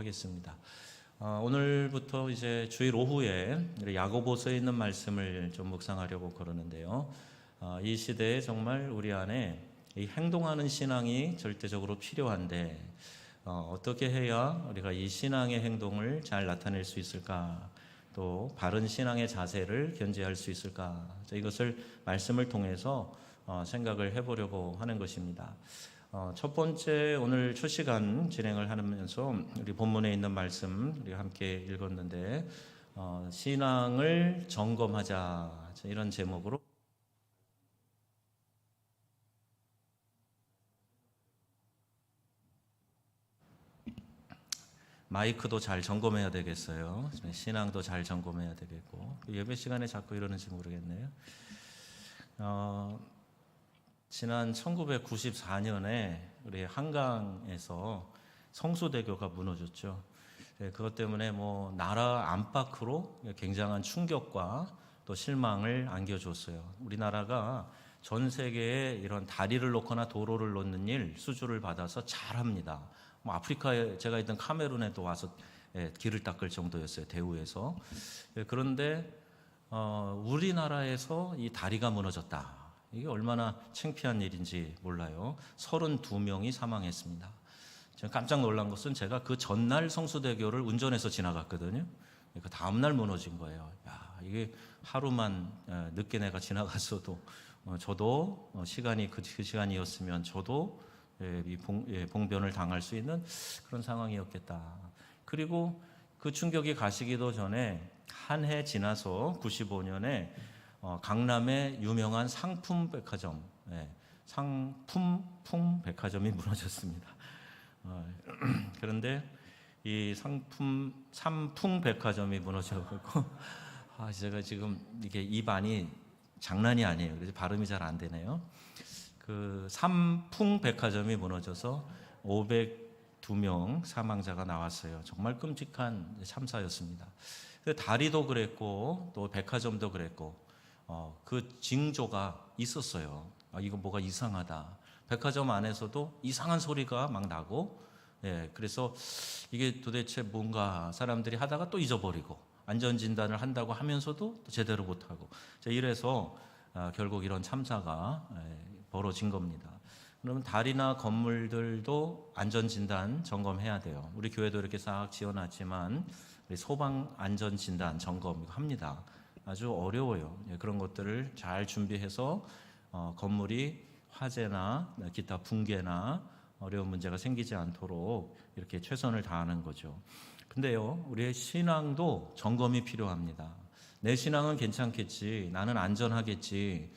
하겠습니다. 오늘부터 이제 주일 오후에 야고보서에 있는 말씀을 좀 묵상하려고 그러는데요. 이 시대에 정말 우리 안에 이 행동하는 신앙이 절대적으로 필요한데 어떻게 해야 우리가 이 신앙의 행동을 잘 나타낼 수 있을까? 또 바른 신앙의 자세를 견지할 수 있을까? 이것을 말씀을 통해서 생각을 해보려고 하는 것입니다. 첫 번째 오늘 첫 시간 진행을 하면서 우리 본문에 있는 말씀 우리 함께 읽었는데 신앙을 점검하자 이런 제목으로 마이크도 잘 점검해야 되겠어요. 신앙도 잘 점검해야 되겠고 예배 시간에 자꾸 이러는지 모르겠네요. 지난 1994년에 우리 한강에서 성수대교가 무너졌죠. 그것 때문에 나라 안팎으로 굉장한 충격과 또 실망을 안겨줬어요. 우리나라가 전 세계에 이런 다리를 놓거나 도로를 놓는 일 수주를 받아서 잘합니다. 아프리카에 제가 있던 카메룬에도 와서 길을 닦을 정도였어요. 대우에서. 그런데 우리나라에서 이 다리가 무너졌다. 이게 얼마나 창피한 일인지 몰라요. 32명이 사망했습니다. 제가 깜짝 놀란 것은 제가 그 전날 성수대교를 운전해서 지나갔거든요. 그 다음날 무너진 거예요. 야, 이게 하루만 늦게 내가 지나갔어도 저도 시간이 그 시간이었으면 저도 봉변을 당할 수 있는 그런 상황이었겠다. 그리고 그 충격이 가시기도 전에 한 해 지나서 95년에 강남의 유명한 상품 백화점, 상품 백화점이 무너졌습니다. 그런데 이 삼풍 백화점이 무너져가지고 제가 지금 이게 입안이 장난이 아니에요. 그래서 발음이 잘 안 되네요. 그 삼풍 백화점이 무너져서 502명 사망자가 나왔어요. 정말 끔찍한 참사였습니다. 다리도 그랬고 또 백화점도 그랬고 그 징조가 있었어요. 이거 뭐가 이상하다. 백화점 안에서도 이상한 소리가 막 나고, 그래서 이게 도대체 뭔가 사람들이 하다가 또 잊어버리고 안전진단을 한다고 하면서도 또 제대로 못하고 이래서 결국 이런 참사가 벌어진 겁니다. 그러면 다리나 건물들도 안전진단 점검해야 돼요. 우리 교회도 이렇게 싹 지어놨지만 소방 안전진단 점검 합니다. 아주 어려워요. 그런 것들을 잘 준비해서 건물이 화재나 기타 붕괴나 어려운 문제가 생기지 않도록 이렇게 최선을 다하는 거죠. 근데요, 우리의 신앙도 점검이 필요합니다. 내 신앙은 괜찮겠지, 나는 안전하겠지,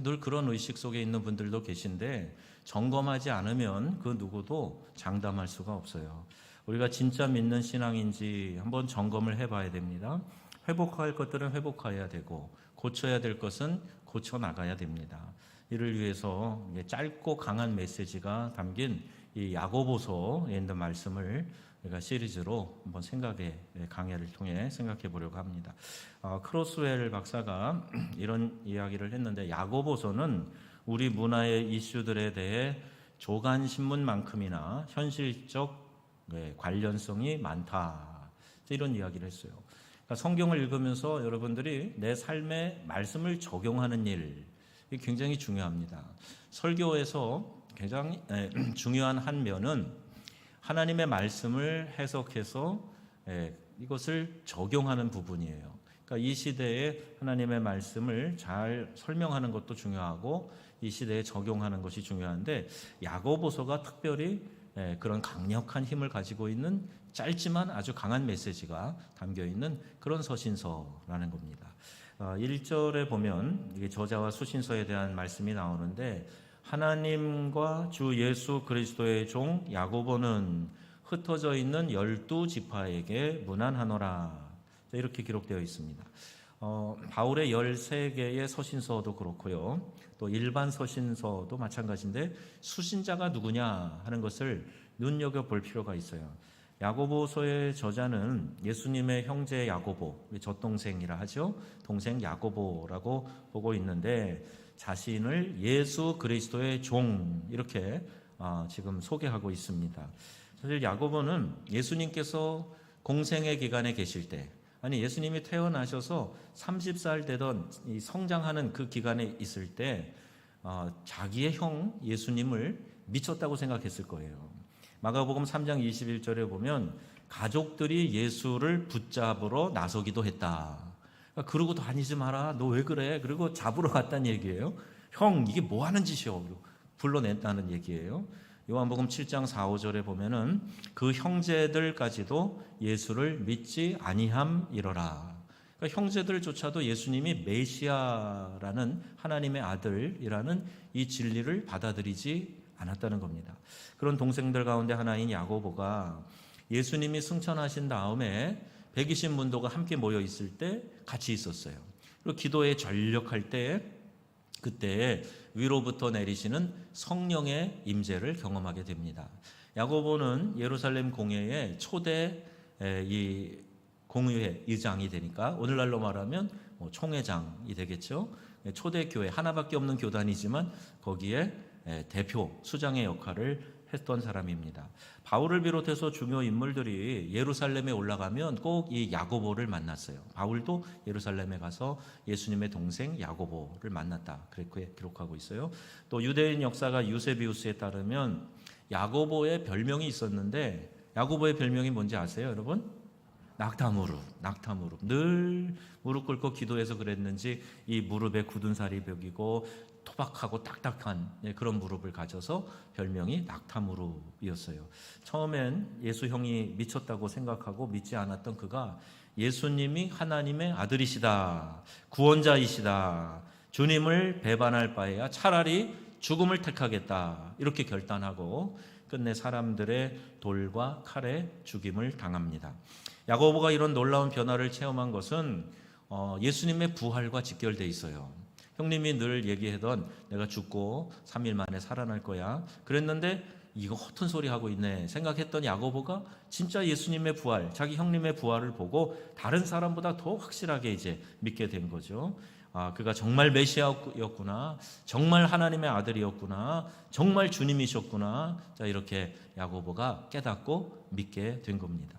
늘 그런 의식 속에 있는 분들도 계신데 점검하지 않으면 그 누구도 장담할 수가 없어요. 우리가 진짜 믿는 신앙인지 한번 점검을 해봐야 됩니다. 회복할 것들은 회복해야 되고 고쳐야 될 것은 고쳐 나가야 됩니다. 이를 위해서 짧고 강한 메시지가 담긴 이 야고보서에 있는 말씀을 우리가 시리즈로 한번 강해를 통해 생각해 보려고 합니다. 크로스웰 박사가 이런 이야기를 했는데 야고보서는 우리 문화의 이슈들에 대해 조간신문만큼이나 현실적 관련성이 많다. 이런 이야기를 했어요. 성경을 읽으면서 여러분들이 내 삶에 말씀을 적용하는 일, 이게 굉장히 중요합니다. 설교에서 굉장히 중요한 한 면은 하나님의 말씀을 해석해서 이것을 적용하는 부분이에요. 그러니까 이 시대에 하나님의 말씀을 잘 설명하는 것도 중요하고 이 시대에 적용하는 것이 중요한데 야고보서가 특별히 그런 강력한 힘을 가지고 있는 짧지만 아주 강한 메시지가 담겨있는 그런 서신서라는 겁니다. 1절에 보면 이게 저자와 수신서에 대한 말씀이 나오는데 하나님과 주 예수 그리스도의 종 야고보는 흩어져 있는 12지파에게 문안하노라 이렇게 기록되어 있습니다. 바울의 13개의 서신서도 그렇고요. 또 일반 서신서도 마찬가지인데 수신자가 누구냐 하는 것을 눈여겨볼 필요가 있어요. 야고보서의 저자는 예수님의 형제 야고보, 젖동생이라 하죠. 동생 야고보라고 보고 있는데 자신을 예수 그리스도의 종 이렇게 지금 소개하고 있습니다. 사실 야고보는 예수님께서 공생의 기간에 계실 때, 아니 예수님이 태어나셔서 30살 되던 이 성장하는 그 기간에 있을 때 자기의 형 예수님을 미쳤다고 생각했을 거예요. 마가복음 3장 21절에 보면 가족들이 예수를 붙잡으러 나서기도 했다. 그러니까 그러고 다니지 마라. 너 왜 그래? 그리고 잡으러 갔다는 얘기예요. 형 이게 뭐 하는 짓이요? 불러냈다는 얘기예요. 요한복음 7장 4, 5절에 보면은 그 형제들까지도 예수를 믿지 아니함이러라. 그러니까 형제들조차도 예수님이 메시아라는 하나님의 아들이라는 이 진리를 받아들이지 않았다는 겁니다. 그런 동생들 가운데 하나인 야고보가 예수님이 승천하신 다음에 120문도가 함께 모여 있을 때 같이 있었어요. 그리고 기도에 전력할 때 그때 위로부터 내리시는 성령의 임재를 경험하게 됩니다. 야고보는 예루살렘 공회의 초대 이 공의회 의장이 되니까 오늘날로 말하면 총회장이 되겠죠. 초대 교회 하나밖에 없는 교단이지만 거기에 대표 수장의 역할을 했던 사람입니다. 바울을 비롯해서 중요 인물들이 예루살렘에 올라가면 꼭 이 야고보를 만났어요. 바울도 예루살렘에 가서 예수님의 동생 야고보를 만났다. 그렇게 기록하고 있어요. 또 유대인 역사가 유세비우스에 따르면 야고보의 별명이 있었는데 야고보의 별명이 뭔지 아세요, 여러분? 낙타무릎. 늘 무릎 꿇고 기도해서 그랬는지 이 무릎에 굳은 살이 벽이고 토박하고 딱딱한 그런 무릎을 가져서 별명이 낙타무릎이었어요. 처음엔 예수 형이 미쳤다고 생각하고 믿지 않았던 그가 예수님이 하나님의 아들이시다, 구원자이시다, 주님을 배반할 바에야 차라리 죽음을 택하겠다 이렇게 결단하고 끝내 사람들의 돌과 칼에 죽임을 당합니다. 야고보가 이런 놀라운 변화를 체험한 것은 예수님의 부활과 직결되어 있어요. 형님이 늘 얘기하던 내가 죽고 3일 만에 살아날 거야 그랬는데 이거 허튼 소리 하고 있네 생각했던 야고보가 진짜 예수님의 부활, 자기 형님의 부활을 보고 다른 사람보다 더 확실하게 이제 믿게 된 거죠. 그가 정말 메시아였구나, 정말 하나님의 아들이었구나, 정말 주님이셨구나. 자, 이렇게 야고보가 깨닫고 믿게 된 겁니다.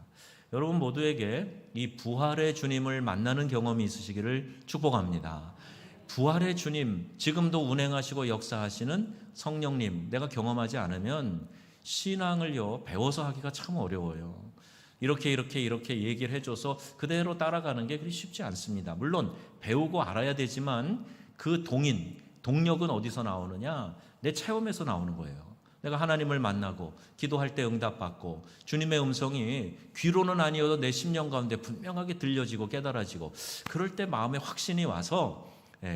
여러분 모두에게 이 부활의 주님을 만나는 경험이 있으시기를 축복합니다. 부활의 주님, 지금도 운행하시고 역사하시는 성령님 내가 경험하지 않으면 신앙을요 배워서 하기가 참 어려워요. 이렇게 얘기를 해줘서 그대로 따라가는 게 그리 쉽지 않습니다. 물론 배우고 알아야 되지만 그 동력은 어디서 나오느냐? 내 체험에서 나오는 거예요. 내가 하나님을 만나고 기도할 때 응답받고 주님의 음성이 귀로는 아니어도 내 심령 가운데 분명하게 들려지고 깨달아지고 그럴 때 마음에 확신이 와서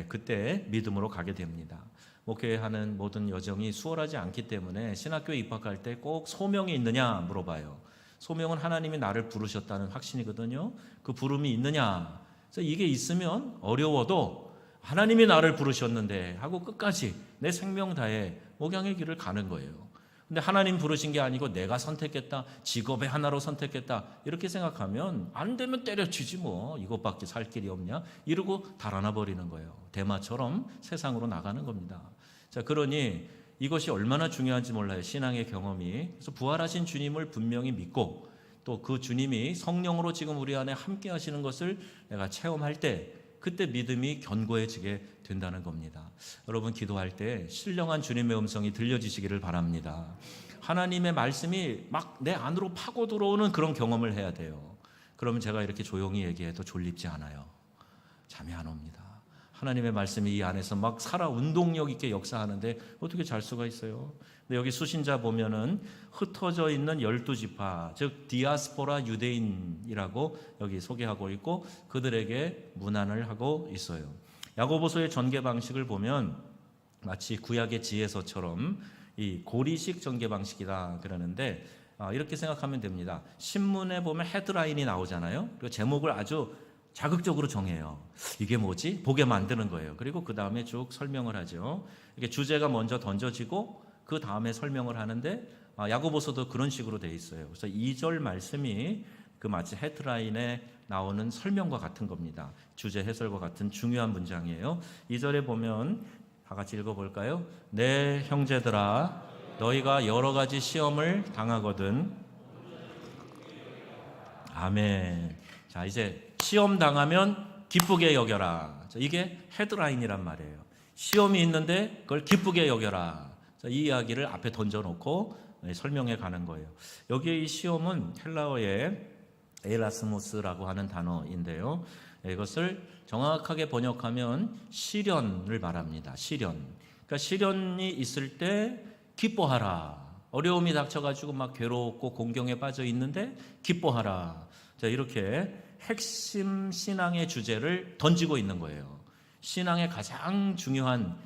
그때 믿음으로 가게 됩니다. 목회하는 모든 여정이 수월하지 않기 때문에 신학교에 입학할 때 꼭 소명이 있느냐 물어봐요. 소명은 하나님이 나를 부르셨다는 확신이거든요. 그 부름이 있느냐. 그래서 이게 있으면 어려워도 하나님이 나를 부르셨는데 하고 끝까지 내 생명 다해 목양의 길을 가는 거예요. 근데 하나님 부르신 게 아니고 내가 선택했다, 직업의 하나로 선택했다 이렇게 생각하면 안 되면 때려치지 뭐 이것밖에 살 길이 없냐 이러고 달아나 버리는 거예요. 대마처럼 세상으로 나가는 겁니다. 자, 그러니 이것이 얼마나 중요한지 몰라요. 신앙의 경험이. 그래서 부활하신 주님을 분명히 믿고 또 그 주님이 성령으로 지금 우리 안에 함께 하시는 것을 내가 체험할 때 그때 믿음이 견고해지게 된다는 겁니다. 여러분 기도할 때 신령한 주님의 음성이 들려지시기를 바랍니다. 하나님의 말씀이 막 내 안으로 파고 들어오는 그런 경험을 해야 돼요. 그러면 제가 이렇게 조용히 얘기해도 졸립지 않아요. 잠이 안 옵니다. 하나님의 말씀이 이 안에서 막 살아 운동력 있게 역사하는데 어떻게 잘 수가 있어요? 근데 여기 수신자 보면은 흩어져 있는 12지파, 즉 디아스포라 유대인이라고 여기 소개하고 있고 그들에게 문안을 하고 있어요. 야고보서의 전개 방식을 보면 마치 구약의 지혜서처럼 이 고리식 전개 방식이다 그러는데 이렇게 생각하면 됩니다. 신문에 보면 헤드라인이 나오잖아요. 그리고 제목을 아주 자극적으로 정해요. 이게 뭐지? 보게 만드는 거예요. 그리고 그 다음에 쭉 설명을 하죠. 이게 주제가 먼저 던져지고 그 다음에 설명을 하는데 야고보서도 그런 식으로 돼 있어요. 그래서 2절 말씀이 그 마치 헤드라인에 나오는 설명과 같은 겁니다. 주제 해설과 같은 중요한 문장이에요. 2절에 보면 다 같이 읽어볼까요? 내 형제들아 너희가 여러 가지 시험을 당하거든 아멘. 자, 이제 시험 당하면 기쁘게 여겨라. 자, 이게 헤드라인이란 말이에요. 시험이 있는데 그걸 기쁘게 여겨라. 자, 이 이야기를 앞에 던져놓고 설명해 가는 거예요. 여기에 이 시험은 헬라어의 에라스모스라고 하는 단어인데요. 이것을 정확하게 번역하면 시련을 말합니다. 시련. 그러니까 시련이 있을 때 기뻐하라. 어려움이 닥쳐가지고 막 괴롭고 공경에 빠져 있는데 기뻐하라. 자, 이렇게 핵심 신앙의 주제를 던지고 있는 거예요. 신앙의 가장 중요한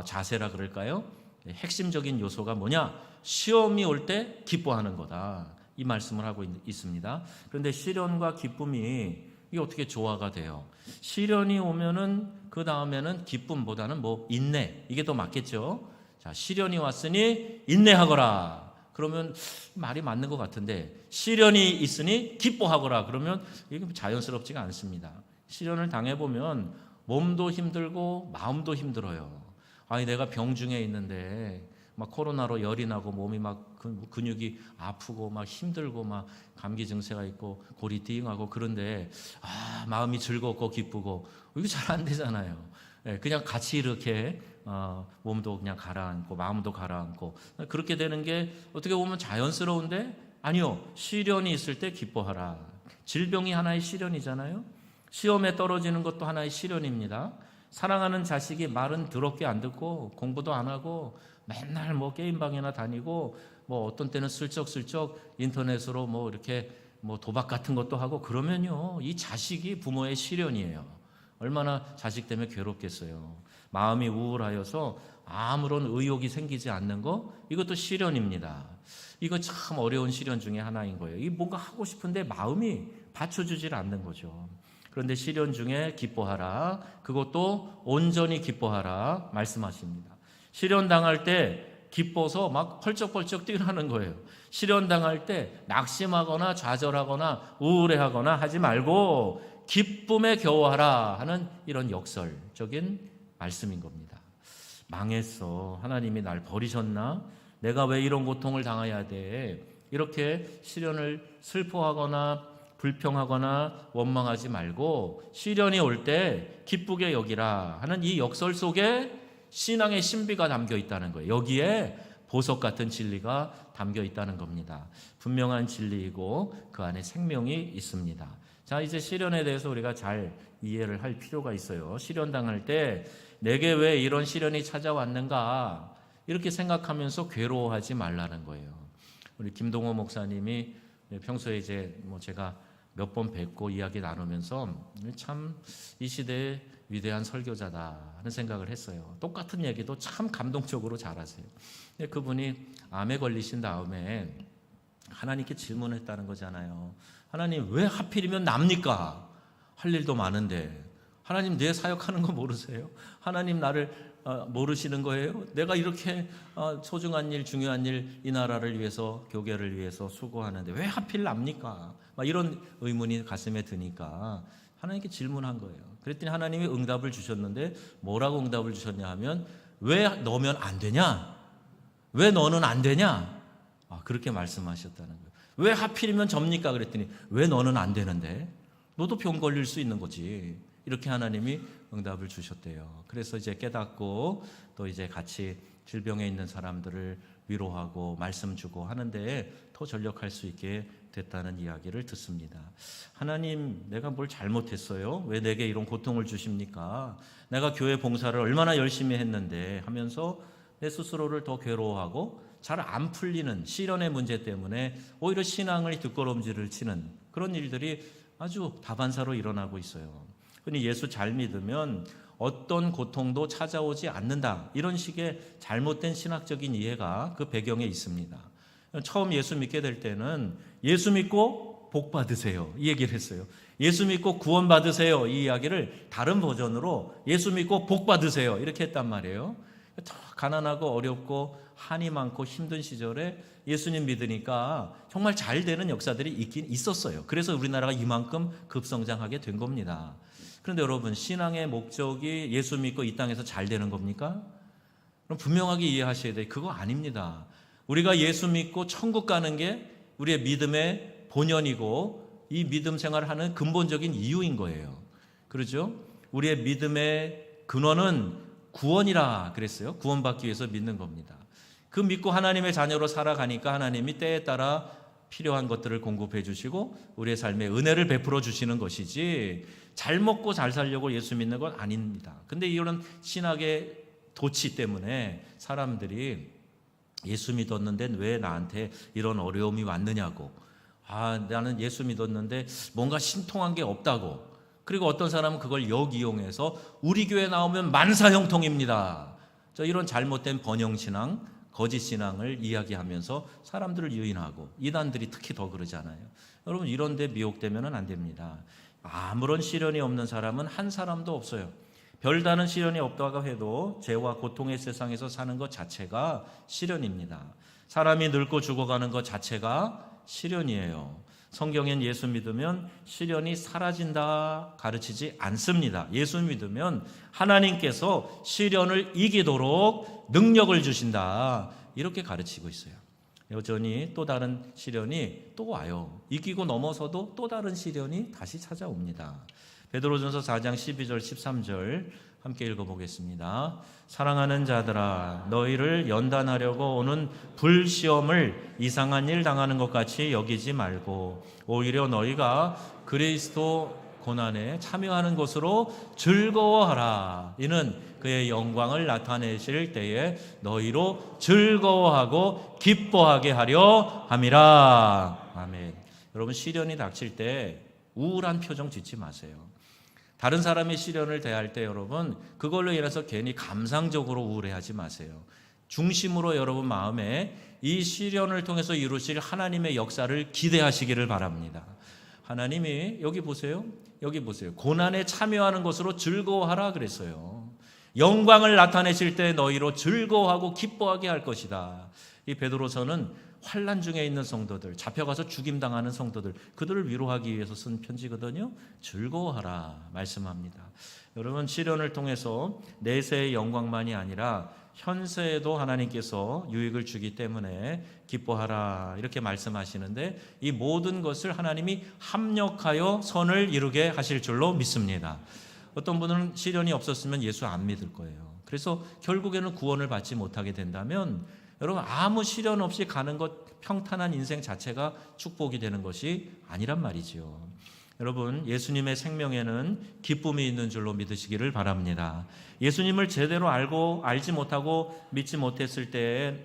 자세라 그럴까요? 핵심적인 요소가 뭐냐? 시험이 올 때 기뻐하는 거다. 이 말씀을 하고 있습니다. 그런데 시련과 기쁨이 이게 어떻게 조화가 돼요? 시련이 오면은 그 다음에는 기쁨보다는 인내, 이게 더 맞겠죠? 자, 시련이 왔으니 인내하거라. 그러면 말이 맞는 것 같은데, 시련이 있으니 기뻐하거라. 그러면 이게 자연스럽지가 않습니다. 시련을 당해보면 몸도 힘들고 마음도 힘들어요. 아니, 내가 병중에 있는데 막 코로나로 열이 나고 몸이 막 근육이 아프고 막 힘들고 막 감기 증세가 있고 골이 띵하고 그런데 마음이 즐겁고 기쁘고 이게 잘 안 되잖아요. 그냥 같이 이렇게 몸도 그냥 가라앉고 마음도 가라앉고 그렇게 되는 게 어떻게 보면 자연스러운데 아니요. 시련이 있을 때 기뻐하라. 질병이 하나의 시련이잖아요. 시험에 떨어지는 것도 하나의 시련입니다. 사랑하는 자식이 말은 더럽게 안 듣고 공부도 안 하고 맨날 게임방이나 다니고 어떤 때는 슬쩍슬쩍 인터넷으로 이렇게 도박 같은 것도 하고 그러면요. 이 자식이 부모의 시련이에요. 얼마나 자식 때문에 괴롭겠어요. 마음이 우울하여서 아무런 의욕이 생기지 않는 거 이것도 시련입니다. 이거 참 어려운 시련 중에 하나인 거예요. 이 뭔가 하고 싶은데 마음이 받쳐주질 않는 거죠. 그런데 시련 중에 기뻐하라. 그것도 온전히 기뻐하라 말씀하십니다. 시련 당할 때 기뻐서 막 펄쩍펄쩍 뛰라는 거예요. 시련 당할 때 낙심하거나 좌절하거나 우울해하거나 하지 말고 기쁨에 겨워하라 하는 이런 역설적인 말씀인 겁니다. 망했어. 하나님이 날 버리셨나? 내가 왜 이런 고통을 당해야 돼? 이렇게 시련을 슬퍼하거나 불평하거나 원망하지 말고 시련이 올 때 기쁘게 여기라 하는 이 역설 속에 신앙의 신비가 담겨 있다는 거예요. 여기에 보석 같은 진리가 담겨 있다는 겁니다. 분명한 진리이고 그 안에 생명이 있습니다. 자, 이제 시련에 대해서 우리가 잘 이해를 할 필요가 있어요. 시련 당할 때 내게 왜 이런 시련이 찾아왔는가 이렇게 생각하면서 괴로워하지 말라는 거예요. 우리 김동호 목사님이 평소에 이제 제가 몇 번 뵙고 이야기 나누면서 참 이 시대의 위대한 설교자다 하는 생각을 했어요. 똑같은 얘기도 참 감동적으로 잘하세요. 그분이 암에 걸리신 다음에 하나님께 질문했다는 거잖아요. 하나님 왜 하필이면 납니까? 할 일도 많은데 하나님 내 사역하는 거 모르세요? 하나님 나를 모르시는 거예요? 내가 이렇게 소중한 일, 중요한 일, 이 나라를 위해서, 교계를 위해서 수고하는데 왜 하필 납니까? 막 이런 의문이 가슴에 드니까 하나님께 질문한 거예요. 그랬더니 하나님이 응답을 주셨는데 뭐라고 응답을 주셨냐 하면 왜 너면 안 되냐? 왜 너는 안 되냐? 그렇게 말씀하셨다는 거예요. 왜 하필이면 접니까? 그랬더니 왜 너는 안 되는데? 너도 병 걸릴 수 있는 거지. 이렇게 하나님이 응답을 주셨대요. 그래서 이제 깨닫고 또 이제 같이 질병에 있는 사람들을 위로하고 말씀 주고 하는데 더 전력할 수 있게 됐다는 이야기를 듣습니다. 하나님, 내가 뭘 잘못했어요? 왜 내게 이런 고통을 주십니까? 내가 교회 봉사를 얼마나 열심히 했는데 하면서 내 스스로를 더 괴로워하고 잘 안 풀리는 시련의 문제 때문에 오히려 신앙을 뒷걸음질을 치는 그런 일들이 아주 다반사로 일어나고 있어요. 근데 예수 잘 믿으면 어떤 고통도 찾아오지 않는다. 이런 식의 잘못된 신학적인 이해가 그 배경에 있습니다. 처음 예수 믿게 될 때는 예수 믿고 복 받으세요. 이 얘기를 했어요. 예수 믿고 구원 받으세요. 이 이야기를 다른 버전으로 예수 믿고 복 받으세요. 이렇게 했단 말이에요. 더 가난하고 어렵고 한이 많고 힘든 시절에 예수님 믿으니까 정말 잘 되는 역사들이 있긴 있었어요. 그래서 우리나라가 이만큼 급성장하게 된 겁니다. 그런데 여러분, 신앙의 목적이 예수 믿고 이 땅에서 잘 되는 겁니까? 그럼 분명하게 이해하셔야 돼요. 그거 아닙니다. 우리가 예수 믿고 천국 가는 게 우리의 믿음의 본연이고 이 믿음 생활을 하는 근본적인 이유인 거예요. 그렇죠? 우리의 믿음의 근원은 구원이라 그랬어요. 구원받기 위해서 믿는 겁니다. 그 믿고 하나님의 자녀로 살아가니까 하나님이 때에 따라 필요한 것들을 공급해 주시고 우리의 삶에 은혜를 베풀어 주시는 것이지, 잘 먹고 잘 살려고 예수 믿는 건 아닙니다. 근데 이런 신학의 도치 때문에 사람들이 예수 믿었는데 왜 나한테 이런 어려움이 왔느냐고, 나는 예수 믿었는데 뭔가 신통한 게 없다고, 그리고 어떤 사람은 그걸 역이용해서 우리 교회 나오면 만사형통입니다, 이런 잘못된 번영신앙, 거짓신앙을 이야기하면서 사람들을 유인하고, 이단들이 특히 더 그러잖아요. 여러분, 이런 데 미혹되면 안 됩니다. 아무런 시련이 없는 사람은 한 사람도 없어요. 별다른 시련이 없다고 해도 죄와 고통의 세상에서 사는 것 자체가 시련입니다. 사람이 늙고 죽어가는 것 자체가 시련이에요. 성경엔 예수 믿으면 시련이 사라진다 가르치지 않습니다. 예수 믿으면 하나님께서 시련을 이기도록 능력을 주신다, 이렇게 가르치고 있어요. 여전히 또 다른 시련이 또 와요. 이기고 넘어서도 또 다른 시련이 다시 찾아옵니다. 베드로전서 4장 12절 13절 함께 읽어보겠습니다. 사랑하는 자들아, 너희를 연단하려고 오는 불시험을 이상한 일 당하는 것 같이 여기지 말고 오히려 너희가 그리스도 고난에 참여하는 것으로 즐거워하라. 이는 그의 영광을 나타내실 때에 너희로 즐거워하고 기뻐하게 하려 함이라. 아멘. 여러분, 시련이 닥칠 때 우울한 표정 짓지 마세요. 다른 사람의 시련을 대할 때 여러분, 그걸로 인해서 괜히 감상적으로 우울해하지 마세요. 중심으로 여러분 마음에 이 시련을 통해서 이루실 하나님의 역사를 기대하시기를 바랍니다. 하나님이 여기 보세요. 고난에 참여하는 것으로 즐거워하라 그랬어요. 영광을 나타내실 때 너희로 즐거워하고 기뻐하게 할 것이다. 이 베드로서는 환난 중에 있는 성도들, 잡혀가서 죽임당하는 성도들, 그들을 위로하기 위해서 쓴 편지거든요. 즐거워하라 말씀합니다. 여러분, 시련을 통해서 내세의 영광만이 아니라 현세에도 하나님께서 유익을 주기 때문에 기뻐하라, 이렇게 말씀하시는데, 이 모든 것을 하나님이 합력하여 선을 이루게 하실 줄로 믿습니다. 어떤 분은 시련이 없었으면 예수 안 믿을 거예요. 그래서 결국에는 구원을 받지 못하게 된다면 여러분, 아무 시련 없이 가는 것, 평탄한 인생 자체가 축복이 되는 것이 아니란 말이죠. 여러분, 예수님의 생명에는 기쁨이 있는 줄로 믿으시기를 바랍니다. 예수님을 제대로 알지 못하고 믿지 못했을 때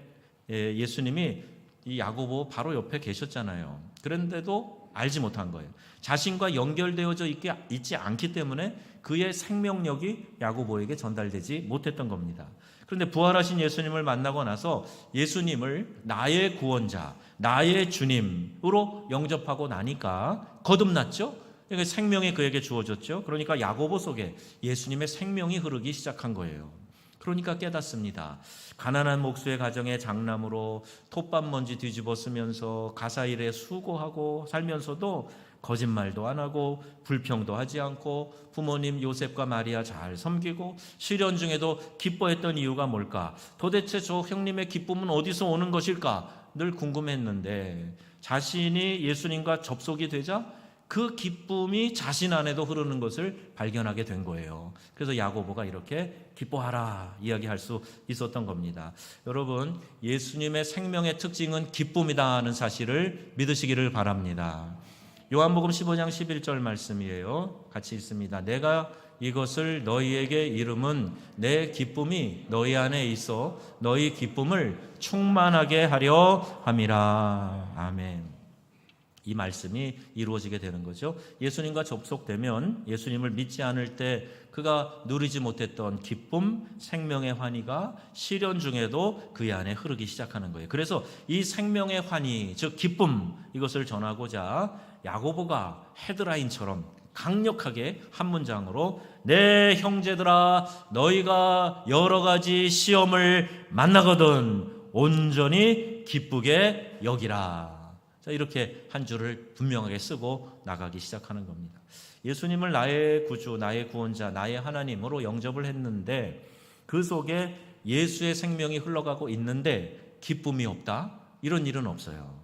예수님이 이 야고보 바로 옆에 계셨잖아요. 그런데도 알지 못한 거예요. 자신과 연결되어져 있지 않기 때문에 그의 생명력이 야고보에게 전달되지 못했던 겁니다. 그런데 부활하신 예수님을 만나고 나서 예수님을 나의 구원자, 나의 주님으로 영접하고 나니까 거듭났죠. 그러니까 생명이 그에게 주어졌죠. 그러니까 야고보 속에 예수님의 생명이 흐르기 시작한 거예요. 그러니까 깨닫습니다. 가난한 목수의 가정의 장남으로 톱밥 먼지 뒤집어 쓰면서 가사일에 수고하고 살면서도 거짓말도 안 하고 불평도 하지 않고 부모님 요셉과 마리아 잘 섬기고 시련 중에도 기뻐했던 이유가 뭘까? 도대체 저 형님의 기쁨은 어디서 오는 것일까? 늘 궁금했는데 자신이 예수님과 접속이 되자 그 기쁨이 자신 안에도 흐르는 것을 발견하게 된 거예요. 그래서 야고보가 이렇게 기뻐하라 이야기할 수 있었던 겁니다. 여러분, 예수님의 생명의 특징은 기쁨이다 하는 사실을 믿으시기를 바랍니다. 요한복음 15장 11절 말씀이에요. 같이 읽습니다. 내가 이것을 너희에게 이름은 내 기쁨이 너희 안에 있어 너희 기쁨을 충만하게 하려 함이라. 아멘. 이 말씀이 이루어지게 되는 거죠. 예수님과 접속되면 예수님을 믿지 않을 때 그가 누리지 못했던 기쁨, 생명의 환희가 시련 중에도 그 안에 흐르기 시작하는 거예요. 그래서 이 생명의 환희, 즉 기쁨, 이것을 전하고자 야고보가 헤드라인처럼 강력하게 한 문장으로 내 형제들아 너희가 여러 가지 시험을 만나거든 온전히 기쁘게 여기라. 자, 이렇게 한 줄을 분명하게 쓰고 나가기 시작하는 겁니다. 예수님을 나의 구주, 나의 구원자, 나의 하나님으로 영접을 했는데 그 속에 예수의 생명이 흘러가고 있는데 기쁨이 없다? 이런 일은 없어요.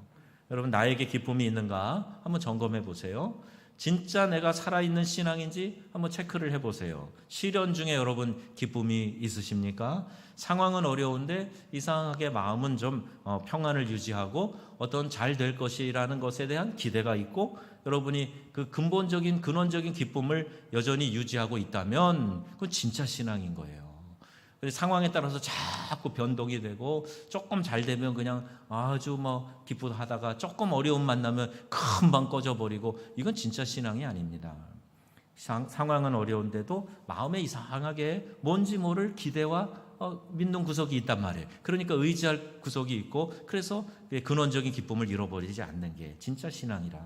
여러분, 나에게 기쁨이 있는가 한번 점검해 보세요. 진짜 내가 살아있는 신앙인지 한번 체크를 해보세요. 시련 중에 여러분 기쁨이 있으십니까? 상황은 어려운데 이상하게 마음은 좀 평안을 유지하고 어떤 잘 될 것이라는 것에 대한 기대가 있고, 여러분이 그 근본적인 근원적인 기쁨을 여전히 유지하고 있다면 그건 진짜 신앙인 거예요. 상황에 따라서 자꾸 변동이 되고, 조금 잘 되면 그냥 아주 기쁘하다가 조금 어려움 만나면 금방 꺼져버리고, 이건 진짜 신앙이 아닙니다. 상황은 어려운데도 마음에 이상하게 뭔지 모를 기대와 믿는 구석이 있단 말이에요. 그러니까 의지할 구석이 있고, 그래서 근원적인 기쁨을 잃어버리지 않는 게 진짜 신앙이라.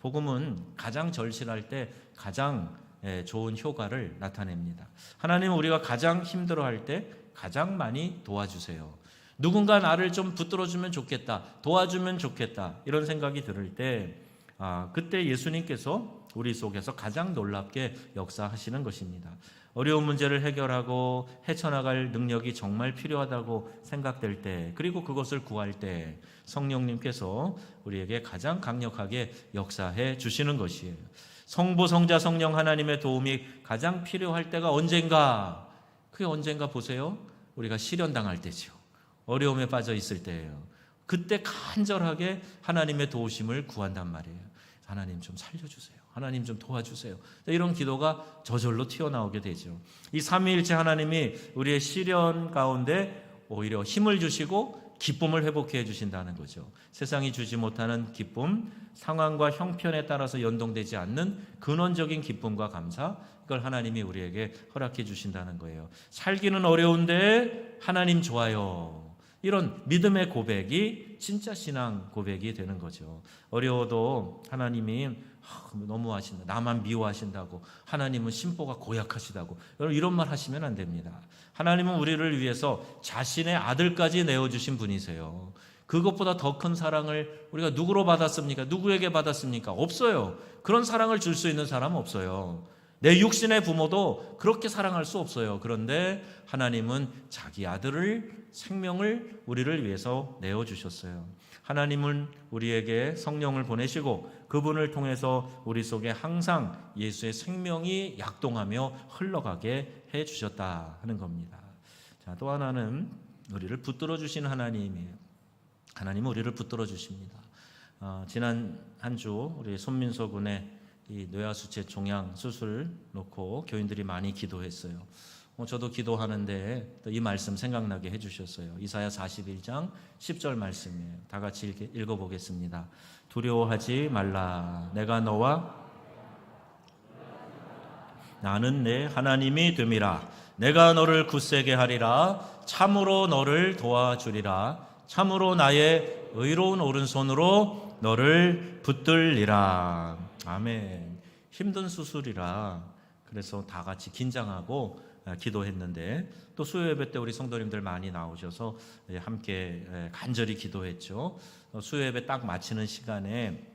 복음은 가장 절실할 때 가장 좋은 효과를 나타냅니다. 하나님은 우리가 가장 힘들어할 때 가장 많이 도와주세요. 누군가 나를 좀 붙들어주면 좋겠다, 도와주면 좋겠다, 이런 생각이 들을 때 그때 예수님께서 우리 속에서 가장 놀랍게 역사하시는 것입니다. 어려운 문제를 해결하고 헤쳐나갈 능력이 정말 필요하다고 생각될 때, 그리고 그것을 구할 때 성령님께서 우리에게 가장 강력하게 역사해 주시는 것이에요. 성부, 성자, 성령 하나님의 도움이 가장 필요할 때가 언젠가? 그게 언젠가 보세요. 우리가 시련당할 때죠. 어려움에 빠져 있을 때예요. 그때 간절하게 하나님의 도우심을 구한단 말이에요. 하나님 좀 살려주세요. 하나님 좀 도와주세요. 이런 기도가 저절로 튀어나오게 되죠. 이 삼위일체 하나님이 우리의 시련 가운데 오히려 힘을 주시고 기쁨을 회복해 주신다는 거죠. 세상이 주지 못하는 기쁨, 상황과 형편에 따라서 연동되지 않는 근원적인 기쁨과 감사, 이걸 하나님이 우리에게 허락해 주신다는 거예요. 살기는 어려운데 하나님 좋아요. 이런 믿음의 고백이 진짜 신앙 고백이 되는 거죠. 어려워도 하나님이 너무하신다, 나만 미워하신다고, 하나님은 심보가 고약하시다고, 여러분 이런 말 하시면 안 됩니다. 하나님은 우리를 위해서 자신의 아들까지 내어주신 분이세요. 그것보다 더 큰 사랑을 우리가 누구로 받았습니까? 누구에게 받았습니까? 없어요. 그런 사랑을 줄 수 있는 사람은 없어요. 내 육신의 부모도 그렇게 사랑할 수 없어요. 그런데 하나님은 자기 아들을, 생명을 우리를 위해서 내어주셨어요. 하나님은 우리에게 성령을 보내시고 그분을 통해서 우리 속에 항상 예수의 생명이 약동하며 흘러가게 해주셨다 하는 겁니다. 자, 또 하나는 우리를 붙들어 주신 하나님이에요. 하나님은 우리를 붙들어 주십니다. 지난 한 주 우리 손민서 군의 이 뇌하수체 종양 수술 놓고 교인들이 많이 기도했어요. 저도 기도하는데 또 이 말씀 생각나게 해주셨어요. 이사야 41장 10절 말씀이에요. 다 같이 읽어보겠습니다. 두려워하지 말라. 내가 너와 나는 내 하나님이 됨이라. 내가 너를 굳세게 하리라. 참으로 너를 도와주리라. 참으로 나의 의로운 오른손으로 너를 붙들리라. 아멘. 힘든 수술이라 그래서 다 같이 긴장하고 기도했는데, 또 수요 예배 때 우리 성도님들 많이 나오셔서 함께 간절히 기도했죠. 수요 예배 딱 마치는 시간에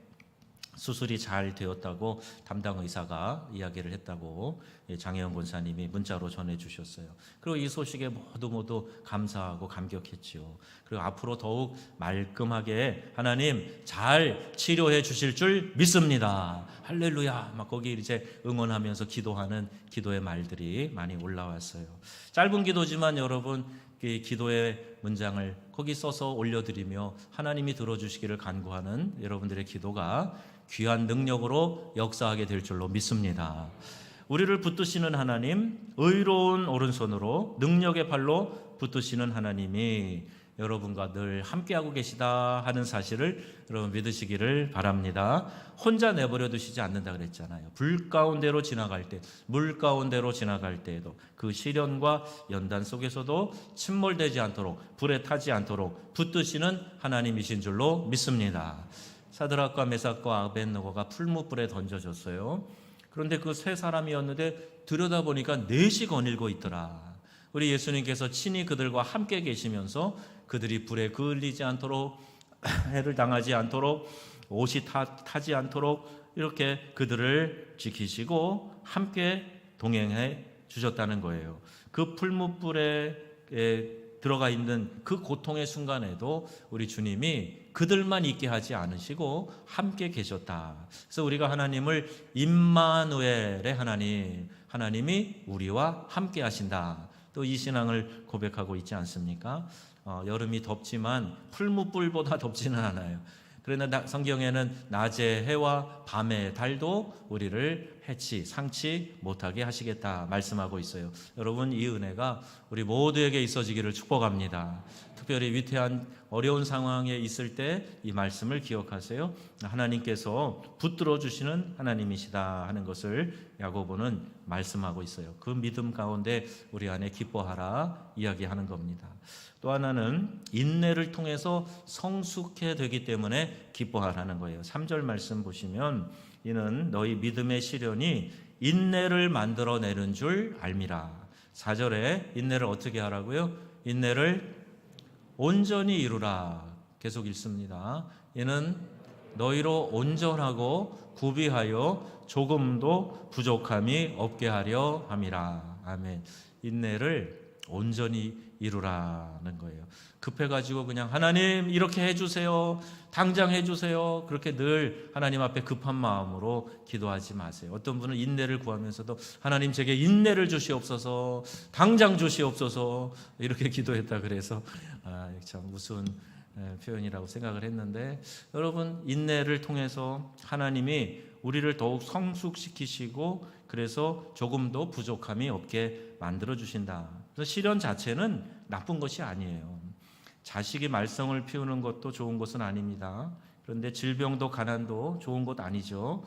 수술이 잘 되었다고 담당 의사가 이야기를 했다고 장혜영 권사님이 문자로 전해주셨어요. 그리고 이 소식에 모두 감사하고 감격했지요. 그리고 앞으로 더욱 말끔하게 하나님 잘 치료해 주실 줄 믿습니다. 할렐루야. 막 거기 이제 응원하면서 기도하는 기도의 말들이 많이 올라왔어요. 짧은 기도지만 여러분, 그 기도의 문장을 거기 써서 올려드리며 하나님이 들어주시기를 간구하는 여러분들의 기도가 귀한 능력으로 역사하게 될 줄로 믿습니다. 우리를 붙드시는 하나님, 의로운 오른손으로 능력의 발로 붙드시는 하나님이 여러분과 늘 함께하고 계시다 하는 사실을 여러분 믿으시기를 바랍니다. 혼자 내버려 두시지 않는다 그랬잖아요. 불 가운데로 지나갈 때, 물 가운데로 지나갈 때에도 그 시련과 연단 속에서도 침몰되지 않도록, 불에 타지 않도록 붙드시는 하나님이신 줄로 믿습니다. 사드락과 메삭과 아벳느고가 풀무불에 던져졌어요. 그런데 그 세 사람이었는데 들여다보니까 넷이 거닐고 있더라. 우리 예수님께서 친히 그들과 함께 계시면서 그들이 불에 그을리지 않도록, 해를 당하지 않도록, 옷이 타지 않도록 이렇게 그들을 지키시고 함께 동행해 주셨다는 거예요. 그 풀무불에 들어가 있는 그 고통의 순간에도 우리 주님이 그들만 있게 하지 않으시고 함께 계셨다. 그래서 우리가 하나님을 임마누엘의 하나님, 하나님이 우리와 함께 하신다. 또 이 신앙을 고백하고 있지 않습니까? 여름이 덥지만 풀무불보다 덥지는 않아요. 그러나 성경에는 낮의 해와 밤의 달도 우리를 해치, 상치 못하게 하시겠다 말씀하고 있어요. 여러분, 이 은혜가 우리 모두에게 있어지기를 축복합니다. 특별히 위태한 어려운 상황에 있을 때 이 말씀을 기억하세요. 하나님께서 붙들어 주시는 하나님이시다 하는 것을 야고보는 말씀하고 있어요. 그 믿음 가운데 우리 안에 기뻐하라 이야기하는 겁니다. 또 하나는 인내를 통해서 성숙해 되기 때문에 기뻐하라는 거예요. 3절 말씀 보시면 이는 너희 믿음의 시련이 인내를 만들어내는 줄 알미라. 4절에 인내를 어떻게 하라고요? 인내를 온전히 이루라. 계속 읽습니다. 이는 너희로 온전하고 구비하여 조금도 부족함이 없게 하려 함이라. 아멘. 인내를 온전히 이루라는 거예요. 급해가지고 그냥 하나님 이렇게 해주세요, 당장 해주세요, 그렇게 늘 하나님 앞에 급한 마음으로 기도하지 마세요. 어떤 분은 인내를 구하면서도 하나님 제게 인내를 주시옵소서, 당장 주시옵소서 이렇게 기도했다 그래서 참 우스운 표현이라고 생각을 했는데, 여러분, 인내를 통해서 하나님이 우리를 더욱 성숙시키시고 그래서 조금도 부족함이 없게 만들어 주신다. 그래서 시련 자체는 나쁜 것이 아니에요. 자식이 말썽을 피우는 것도 좋은 것은 아닙니다. 그런데 질병도 가난도 좋은 것 아니죠.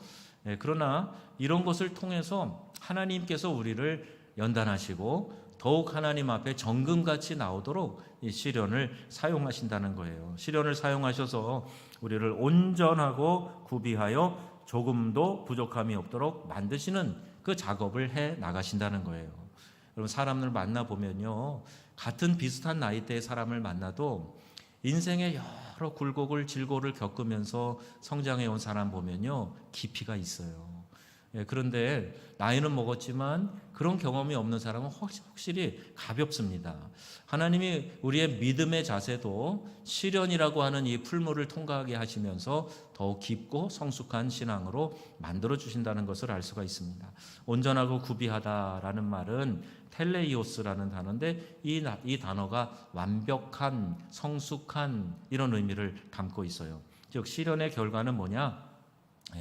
그러나 이런 것을 통해서 하나님께서 우리를 연단하시고 더욱 하나님 앞에 정금같이 나오도록 이 시련을 사용하신다는 거예요. 시련을 사용하셔서 우리를 온전하고 구비하여 조금도 부족함이 없도록 만드시는 그 작업을 해 나가신다는 거예요. 여러분, 사람을 만나보면요, 같은 비슷한 나이대의 사람을 만나도 인생의 여러 굴곡을 질고를 겪으면서 성장해 온 사람 보면요, 깊이가 있어요. 그런데 나이는 먹었지만 그런 경험이 없는 사람은 확실히 가볍습니다. 하나님이 우리의 믿음의 자세도 시련이라고 하는 이 풀물을 통과하게 하시면서 더욱 깊고 성숙한 신앙으로 만들어 주신다는 것을 알 수가 있습니다. 온전하고 구비하다라는 말은 텔레이오스라는 단어인데 이 단어가 완벽한, 성숙한 이런 의미를 담고 있어요. 즉 시련의 결과는 뭐냐?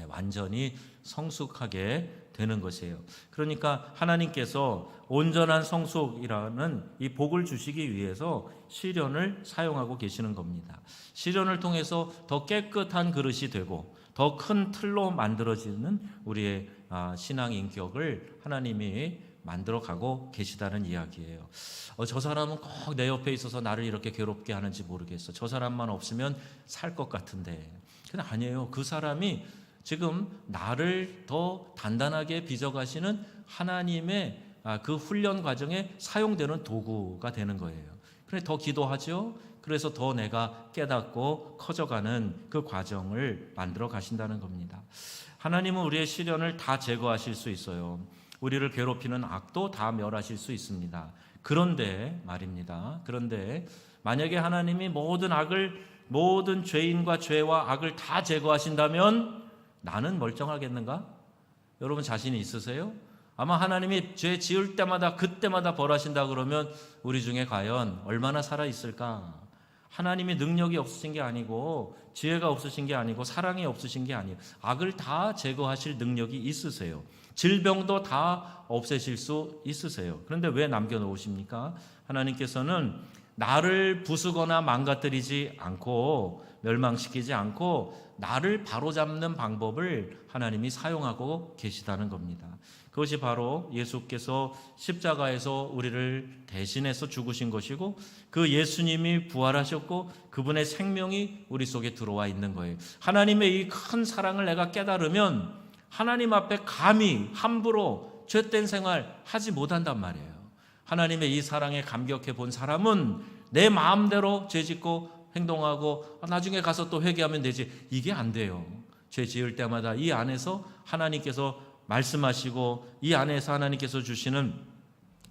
완전히 성숙하게 되는 것이에요. 그러니까 하나님께서 온전한 성숙이라는 이 복을 주시기 위해서 시련을 사용하고 계시는 겁니다. 시련을 통해서 더 깨끗한 그릇이 되고 더 큰 틀로 만들어지는 우리의 신앙 인격을 하나님이 만들어가고 계시다는 이야기예요. 저 사람은 꼭 내 옆에 있어서 나를 이렇게 괴롭게 하는지 모르겠어. 저 사람만 없으면 살 것 같은데. 근데 아니에요. 그 사람이 지금 나를 더 단단하게 빚어가시는 하나님의 그 훈련 과정에 사용되는 도구가 되는 거예요. 그래 더 기도하죠. 그래서 더 내가 깨닫고 커져가는 그 과정을 만들어 가신다는 겁니다. 하나님은 우리의 시련을 다 제거하실 수 있어요. 우리를 괴롭히는 악도 다 멸하실 수 있습니다. 그런데 말입니다. 그런데 만약에 하나님이 모든 죄인과 죄와 악을 다 제거하신다면 나는 멀쩡하겠는가? 여러분 자신이 있으세요? 아마 하나님이 죄 지을 때마다 그때마다 벌하신다 그러면 우리 중에 과연 얼마나 살아있을까? 하나님이 능력이 없으신 게 아니고 지혜가 없으신 게 아니고 사랑이 없으신 게 아니에요. 악을 다 제거하실 능력이 있으세요. 질병도 다 없애실 수 있으세요. 그런데 왜 남겨놓으십니까? 하나님께서는 나를 부수거나 망가뜨리지 않고 멸망시키지 않고 나를 바로잡는 방법을 하나님이 사용하고 계시다는 겁니다. 그것이 바로 예수께서 십자가에서 우리를 대신해서 죽으신 것이고 그 예수님이 부활하셨고 그분의 생명이 우리 속에 들어와 있는 거예요. 하나님의 이 큰 사랑을 내가 깨달으면 하나님 앞에 감히 함부로 죄된 생활 하지 못한단 말이에요. 하나님의 이 사랑에 감격해 본 사람은 내 마음대로 죄짓고 행동하고 나중에 가서 또 회개하면 되지. 이게 안 돼요. 죄 지을 때마다 이 안에서 하나님께서 말씀하시고 이 안에서 하나님께서 주시는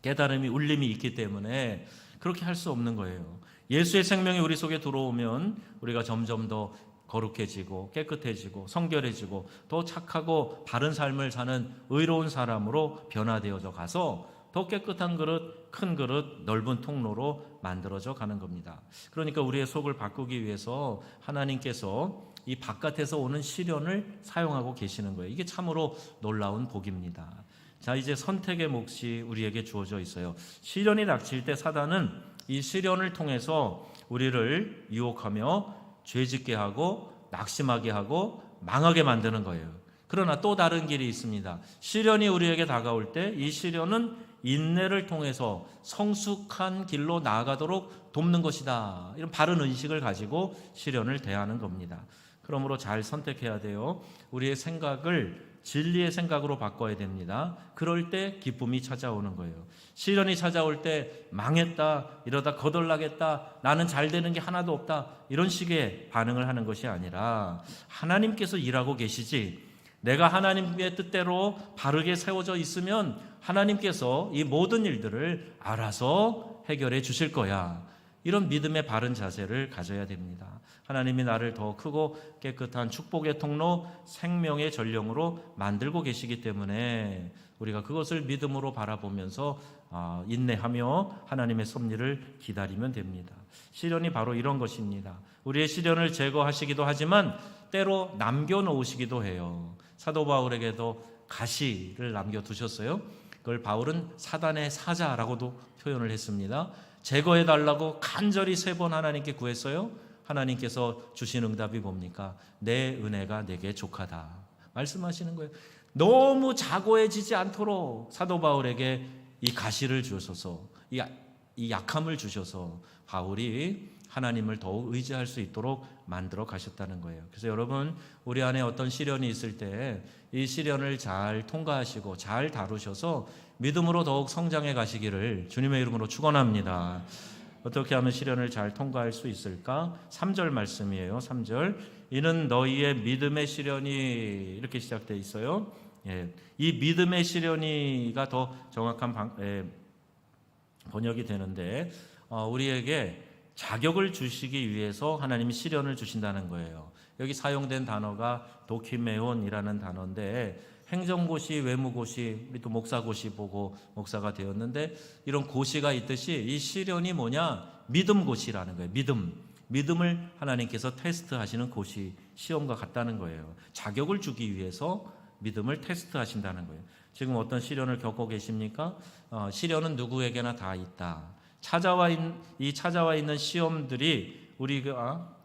깨달음이 울림이 있기 때문에 그렇게 할 수 없는 거예요. 예수의 생명이 우리 속에 들어오면 우리가 점점 더 거룩해지고 깨끗해지고 성결해지고 더 착하고 바른 삶을 사는 의로운 사람으로 변화되어져 가서 더 깨끗한 그릇, 큰 그릇, 넓은 통로로 만들어져 가는 겁니다. 그러니까 우리의 속을 바꾸기 위해서 하나님께서 이 바깥에서 오는 시련을 사용하고 계시는 거예요. 이게 참으로 놀라운 복입니다. 자, 이제 선택의 몫이 우리에게 주어져 있어요. 시련이 닥칠 때 사단은 이 시련을 통해서 우리를 유혹하며 죄짓게 하고 낙심하게 하고 망하게 만드는 거예요. 그러나 또 다른 길이 있습니다. 시련이 우리에게 다가올 때 이 시련은 인내를 통해서 성숙한 길로 나아가도록 돕는 것이다. 이런 바른 의식을 가지고 시련을 대하는 겁니다. 그러므로 잘 선택해야 돼요. 우리의 생각을 진리의 생각으로 바꿔야 됩니다. 그럴 때 기쁨이 찾아오는 거예요. 시련이 찾아올 때 망했다, 이러다 거덜나겠다, 나는 잘 되는 게 하나도 없다, 이런 식의 반응을 하는 것이 아니라 하나님께서 일하고 계시지, 내가 하나님의 뜻대로 바르게 세워져 있으면 하나님께서 이 모든 일들을 알아서 해결해 주실 거야. 이런 믿음의 바른 자세를 가져야 됩니다. 하나님이 나를 더 크고 깨끗한 축복의 통로, 생명의 전령으로 만들고 계시기 때문에 우리가 그것을 믿음으로 바라보면서 인내하며 하나님의 섭리를 기다리면 됩니다. 시련이 바로 이런 것입니다. 우리의 시련을 제거하시기도 하지만 때로 남겨놓으시기도 해요. 사도 바울에게도 가시를 남겨두셨어요. 그걸 바울은 사단의 사자라고도 표현을 했습니다. 제거해달라고 간절히 3번 하나님께 구했어요. 하나님께서 주신 응답이 뭡니까? 내 은혜가 내게 족하다 말씀하시는 거예요. 너무 자고해지지 않도록 사도 바울에게 이 가시를 주셔서 이 약함을 주셔서 바울이 하나님을 더욱 의지할 수 있도록 만들어 가셨다는 거예요. 그래서 여러분, 우리 안에 어떤 시련이 있을 때 이 시련을 잘 통과하시고 잘 다루셔서 믿음으로 더욱 성장해 가시기를 주님의 이름으로 축원합니다. 어떻게 하면 시련을 잘 통과할 수 있을까? 3절 말씀이에요. 3절. 이는 너희의 믿음의 시련이, 이렇게 시작되어 있어요. 이 믿음의 시련이가 더 정확한 번역이 되는데, 우리에게 자격을 주시기 위해서 하나님이 시련을 주신다는 거예요. 여기 사용된 단어가 도키메온이라는 단어인데, 행정고시, 외무고시, 우리 또 목사고시 보고 목사가 되었는데, 이런 고시가 있듯이 이 시련이 뭐냐? 믿음고시라는 거예요. 믿음을 하나님께서 테스트하시는 고시, 시험과 같다는 거예요. 자격을 주기 위해서 믿음을 테스트하신다는 거예요. 지금 어떤 시련을 겪고 계십니까? 시련은 누구에게나 다 있다. 찾아와 있는 시험들이 우리가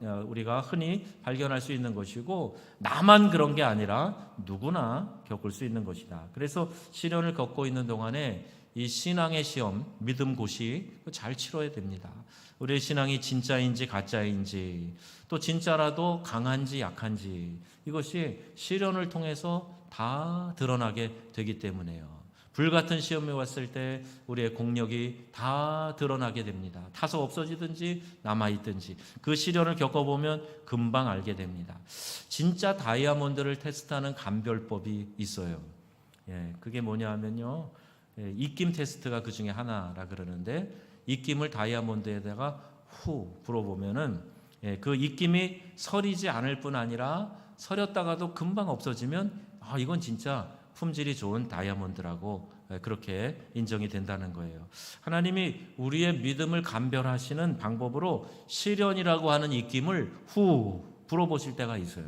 흔히 발견할 수 있는 것이고, 나만 그런 게 아니라 누구나 겪을 수 있는 것이다. 그래서 시련을 겪고 있는 동안에 이 신앙의 시험, 믿음 고시 잘 치러야 됩니다. 우리의 신앙이 진짜인지 가짜인지, 또 진짜라도 강한지 약한지, 이것이 시련을 통해서 다 드러나게 되기 때문에요. 불같은 시험이 왔을 때 우리의 공력이 다 드러나게 됩니다. 타서 없어지든지 남아있든지 그 시련을 겪어보면 금방 알게 됩니다. 진짜 다이아몬드를 테스트하는 감별법이 있어요. 그게 뭐냐 하면요, 입김 테스트가 그 중에 하나라 그러는데, 입김을 다이아몬드에다가 후 불어보면은 그 입김이 서리지 않을 뿐 아니라 서렸다가도 금방 없어지면 이건 진짜 품질이 좋은 다이아몬드라고 그렇게 인정이 된다는 거예요. 하나님이 우리의 믿음을 감별하시는 방법으로 시련이라고 하는 입김을 후 불어보실 때가 있어요.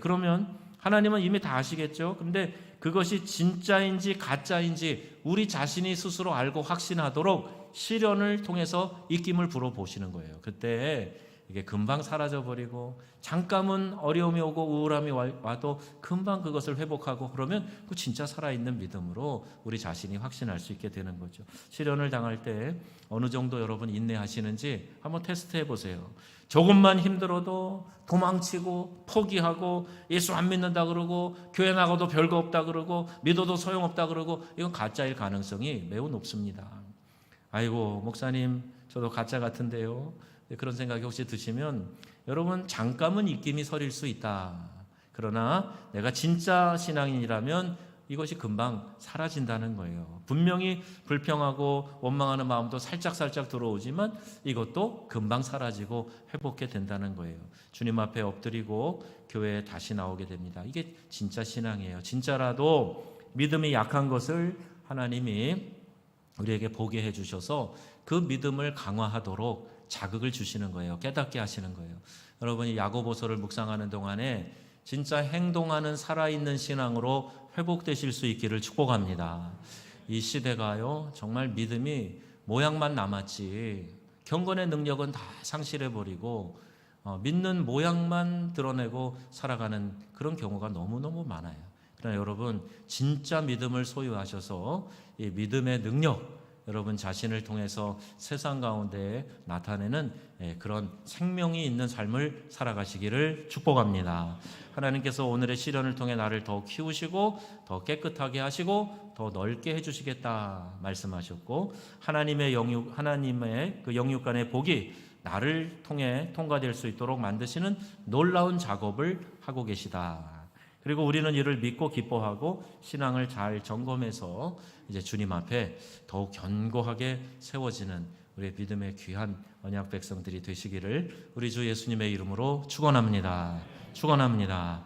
그러면 하나님은 이미 다 아시겠죠. 그런데 그것이 진짜인지 가짜인지 우리 자신이 스스로 알고 확신하도록 시련을 통해서 입김을 불어보시는 거예요. 그때 이게 금방 사라져버리고, 잠깐은 어려움이 오고 우울함이 와도 금방 그것을 회복하고, 그러면 그 진짜 살아있는 믿음으로 우리 자신이 확신할 수 있게 되는 거죠. 시련을 당할 때 어느 정도 여러분 인내하시는지 한번 테스트해 보세요. 조금만 힘들어도 도망치고 포기하고 예수 안 믿는다 그러고 교회 나가도 별거 없다 그러고 믿어도 소용없다 그러고, 이건 가짜일 가능성이 매우 높습니다. 아이고 목사님, 저도 가짜 같은데요. 그런 생각이 혹시 드시면 여러분, 잠깐은 입김이 서릴 수 있다. 그러나 내가 진짜 신앙인이라면 이것이 금방 사라진다는 거예요. 분명히 불평하고 원망하는 마음도 살짝 들어오지만 이것도 금방 사라지고 회복해 된다는 거예요. 주님 앞에 엎드리고 교회에 다시 나오게 됩니다. 이게 진짜 신앙이에요. 진짜라도 믿음이 약한 것을 하나님이 우리에게 보게 해주셔서 그 믿음을 강화하도록 자극을 주시는 거예요. 깨닫게 하시는 거예요. 여러분이 야고보서를 묵상하는 동안에 진짜 행동하는 살아있는 신앙으로 회복되실 수 있기를 축복합니다. 이 시대가요, 정말 믿음이 모양만 남았지 경건의 능력은 다 상실해버리고 믿는 모양만 드러내고 살아가는 그런 경우가 너무너무 많아요. 그러나 여러분, 진짜 믿음을 소유하셔서 이 믿음의 능력, 여러분 자신을 통해서 세상 가운데 나타내는 그런 생명이 있는 삶을 살아가시기를 축복합니다. 하나님께서 오늘의 시련을 통해 나를 더 키우시고 더 깨끗하게 하시고 더 넓게 해주시겠다 말씀하셨고, 하나님의 그 영육간의 복이 나를 통해 통과될 수 있도록 만드시는 놀라운 작업을 하고 계시다. 그리고 우리는 이를 믿고 기뻐하고 신앙을 잘 점검해서 이제 주님 앞에 더욱 견고하게 세워지는 우리의 믿음의 귀한 언약 백성들이 되시기를 우리 주 예수님의 이름으로 축원합니다. 축원합니다.